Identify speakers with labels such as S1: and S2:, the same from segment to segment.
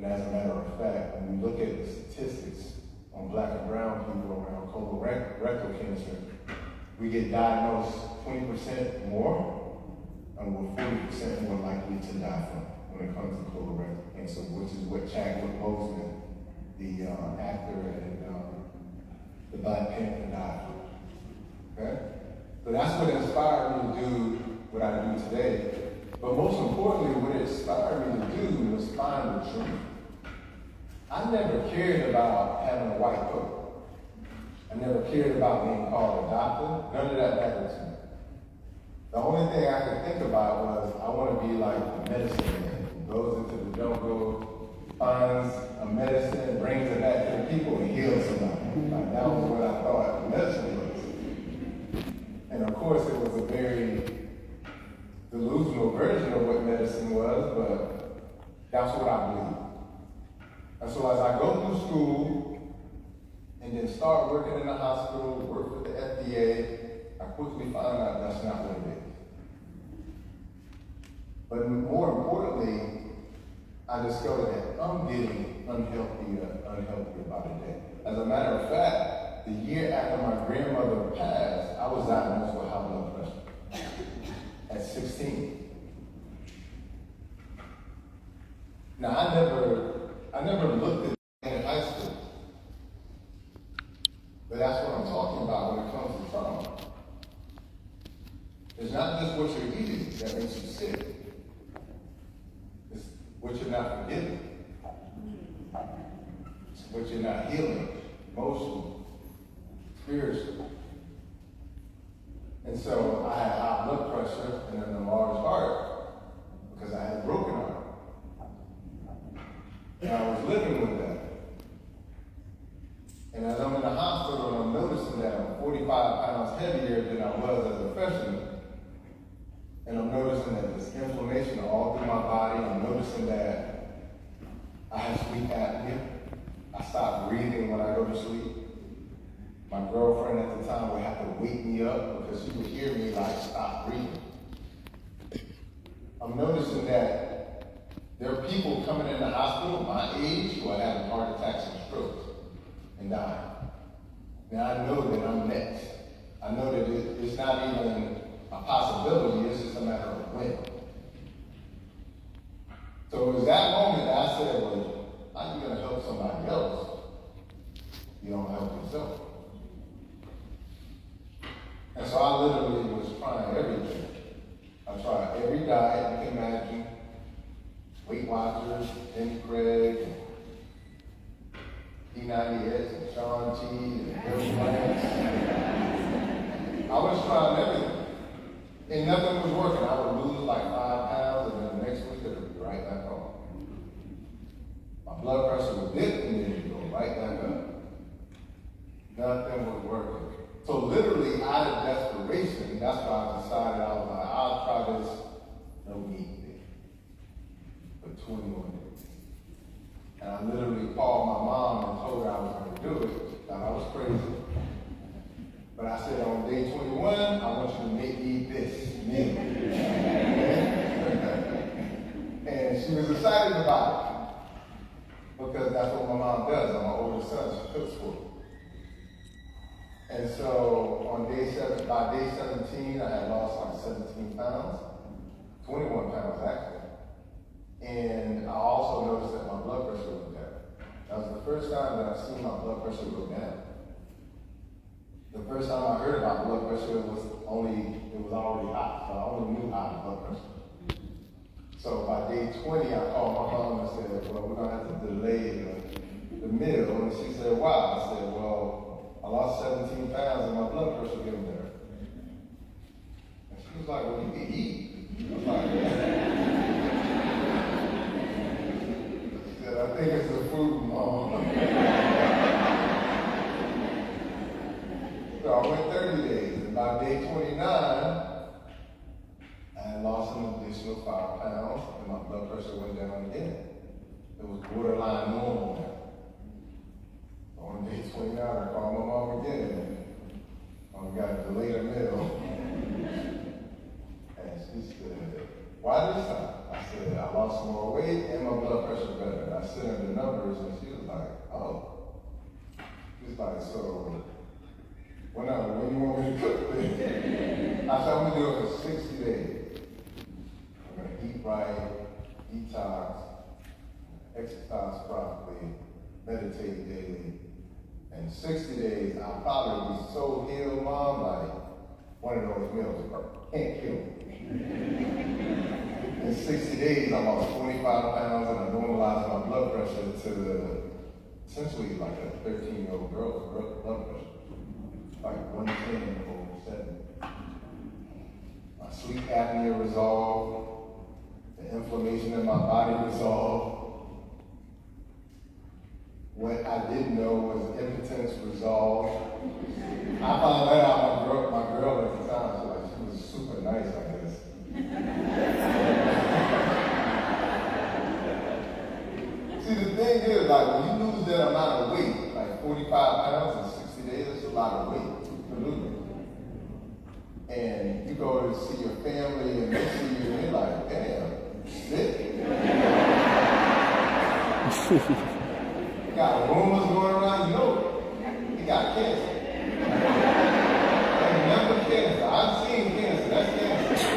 S1: And as a matter of fact, when we look at the statistics on Black and brown people around colorectal cancer, we get diagnosed 20% more, and we're 40% more likely to die from when it comes to colorectal cancer, which is what Chadwick Boseman, the actor and the Black Panther, died from. Okay? So that's what inspired me to do what I do today. But most importantly, what inspired me to do was find the truth. I never cared about having a white coat. I never cared about being called a doctor. None of that mattered to me. The only thing I could think about was I want to be like the medicine man who goes into the jungle, finds a medicine, brings it back to the people, and heals somebody. Like that was what I thought medicine was. And of course, it was a very delusional version of what medicine was, but that's what I believe. And so as I go through school and then start working in the hospital, work with the FDA, I quickly find out that's not what it is. But more importantly, I discovered that I'm getting unhealthier by the day. As a matter of fact, the year after my grandmother passed, I was diagnosed with high blood pressure at 16. Now, I never looked at it in high school. But that's what I'm talking about when it comes to trauma. It's not just what you're eating that makes you sick. It's what you're not forgiving. It's what you're not healing, emotionally, spiritually. And so I had high blood pressure and an enlarged heart because I had a broken heart. And I was living with that. And as I'm in the hospital, I'm noticing that I'm 45 pounds heavier than I was as a freshman. And I'm noticing that there's inflammation all through my body. I'm noticing that I have sleep apnea. I stop breathing when I go to sleep. My girlfriend at the time would have to wake me up because she would hear me like, stop breathing. I'm noticing that there are people coming in the hospital my age who are having heart attacks and strokes and dying. Now I know that I'm next. I know that it's not even a possibility, it's just a matter of when. So it was that moment that I said, well, how are you going to help somebody else? You don't help yourself. And so I literally was trying everything. I tried every diet you can imagine. Weight Watchers, Jenny Craig, P90X, and Sean T, and Bill Lance. I was trying everything. And nothing was working. I would lose like 5 pounds, and then the next week it would be right back on. My blood pressure would dip, and then it would go right back up. Nothing was working. So literally, out of desperation, that's why I decided I was like, I'll try this no meat thing for 21 days. And I literally called my mom and told her I was going to do it. Thought I was crazy. But I said, on day 21, I want you to make me this meal. And she was excited about it. Because that's what my mom does. I'm my older son, she cooks for me. And so by day 17, I had lost like 17 pounds, 21 pounds actually. And I also noticed that my blood pressure went down. That was the first time that I've seen my blood pressure go down. The first time I heard about blood pressure, it was already hot, so I only knew high blood pressure. So by day 20, I called my mom and said, well, we're gonna have to delay the meal. And she said, why? I said, well, I lost 17 pounds and my blood pressure getting better. And she was like, well, you can eat. I was like, she said, I think it's the food, Mom. So I went 30 days, and by day 29, I had lost an additional 5 pounds, and my blood pressure went down again. It was borderline normal now. On day 29, I called my mom again. We got to delay the meal. And she said, why this time? I said, I lost some more weight and my blood pressure better. I said, nervous, and she was like, oh. She's like, so, when you want me to cook this? I said, I'm gonna do it for 60 days. I'm gonna eat right, detox, exercise properly, meditate daily. In 60 days, I'll probably be so healed, Mom, like one of those meals can't kill me. In 60 days, I lost 25 pounds and I normalized my blood pressure to essentially like a 13-year-old girl's blood pressure. Like 110/7. My sleep apnea resolved. The inflammation in my body resolved. What I didn't know was impotence resolved. I found that out my girl at the time, so like, she was super nice, I guess. See, the thing is, like, when you lose that amount of weight, like 45 pounds in 60 days, that's a lot of weight to lose. And you go to see your family and they see you and they're like, damn, you sick? You got rumors going around, you know, he got cancer. And remember cancer, I've seen cancer, that's cancer.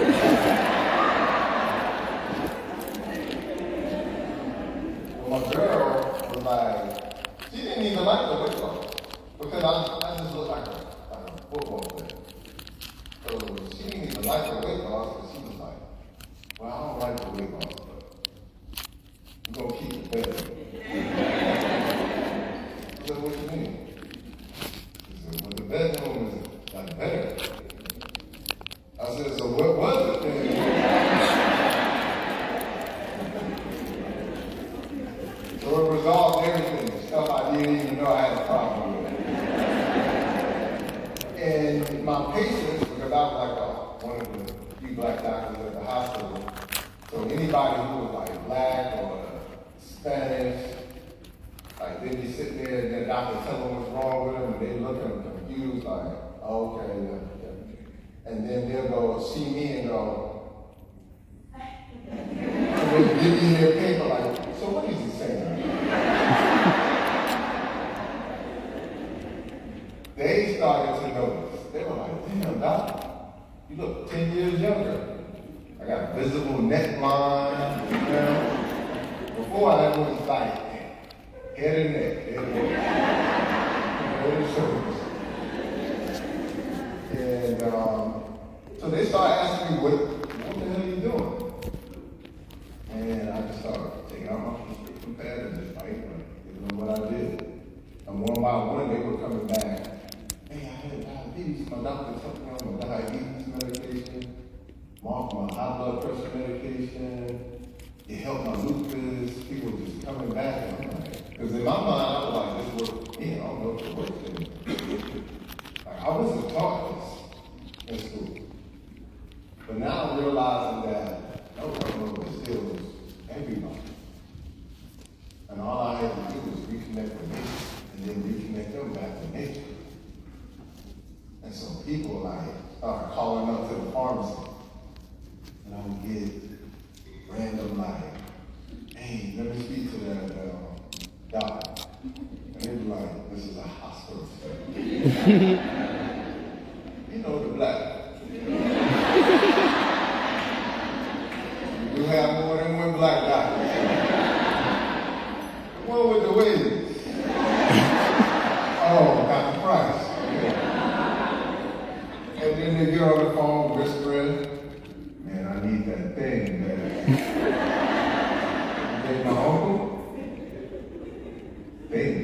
S1: Well, my girl was like, she didn't even like the weight loss because I just looked like a football player. So she didn't even like the weight loss because she was like, well, I don't like the weight loss, but you're going to keep it better. I said, what do you mean? He said, well, the bedroom is like better. I said, so what was it then? So it resolved everything, stuff I didn't even know I had a problem with. And my patients, because I was like one of the few black doctors at the hospital, so anybody who was like black or Spanish, like they'd be sitting there and the doctor tell them what's wrong with them and they look at them confused like, oh, okay, yeah. And then they'll go see me and go, and they give me their paper like, so what is he saying? They started to notice. They were like, damn, doc, you look 10 years younger. I got visible neckline, you know. Before that was like head and neck, head and shoulders. And so they started asking me, what the hell are you doing? And I just started taking out my prescription pad and just giving them what I did. And one by one, they were coming back. Hey, I had diabetes. My doctor took me on my diabetes medication, my high blood pressure medication. It helped my lupus. People were just coming back. And I'm like, because in my mind, I was like, this worked for me. I don't know if it worked for me. Like, I wasn't taught this in school. But now I'm realizing that, no, it heals everybody. And all I had to do was reconnect with nature and then reconnect them back to nature. And so people like started calling up to the pharmacy. And I would get random like, hey, let me speak to that doctor. And they'd be like, this is a hospital. You know the black. You have more than one black doctor. One with the wings. Oh, Dr. Price. And then they get on the phone whispering, man, I need that thing, man. Take my uncle. Baby,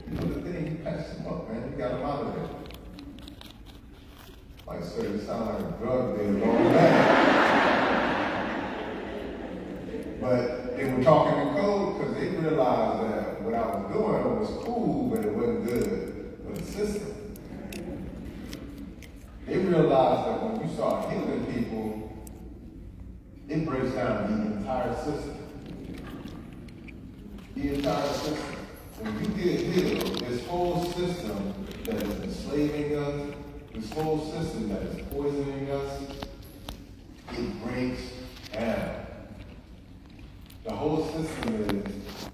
S1: you know the thing, you patched him up, man. You got him out of there. Like, sir, you sound like a drug dealer going back. But they were talking in code because they realized that what I was doing was cool, but it wasn't good for the system. They realized that when you start healing people, it breaks down the entire system. The entire system. When you get healed, this whole system that is enslaving us, this whole system that is poisoning us, it breaks down. The whole system is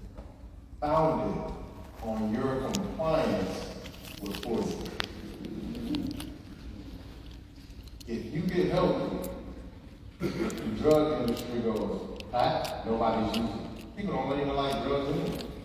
S1: founded on your compliance with 40. If you get healthy, the drug industry goes, nobody's using it. People don't even like drugs anymore.